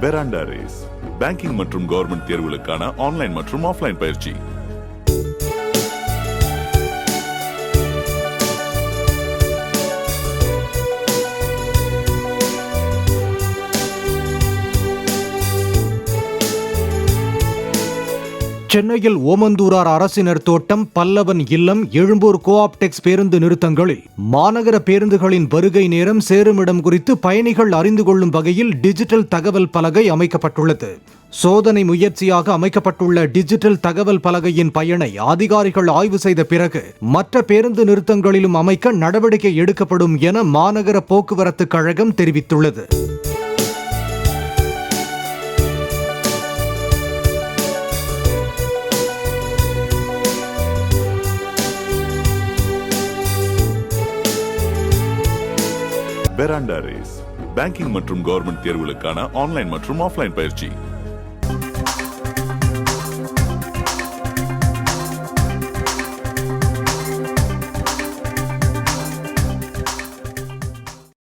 பெராண்டா race banking மற்றும் government தேர்வுகளுக்கான online மற்றும் ஆஃப்லைன் பயிற்சி. சென்னையில் ஓமந்தூரார் அரசினர் தோட்டம், பல்லவன் இல்லம், எழும்பூர் கோஆப்டெக்ஸ் பேருந்து நிறுத்தங்களில் மாநகர பேருந்துகளின் வருகை நேரம், சேருமிடம் குறித்து பயணிகள் அறிந்து கொள்ளும் வகையில் டிஜிட்டல் தகவல் பலகை அமைக்கப்பட்டுள்ளது. சோதனை முயற்சியாக அமைக்கப்பட்டுள்ள டிஜிட்டல் தகவல் பலகையின் பயனை அதிகாரிகள் ஆய்வு செய்த பிறகு மற்ற பேருந்து நிறுத்தங்களிலும் அமைக்க நடவடிக்கை எடுக்கப்படும் என மாநகர போக்குவரத்து கழகம் தெரிவித்துள்ளது. பெராண்டா ரேஸ் பேங்கிங் மற்றும் கவர்மெண்ட் தேர்வுகளுக்கான ஆன்லைன் மற்றும் ஆஃப்லைன் பயிற்சி.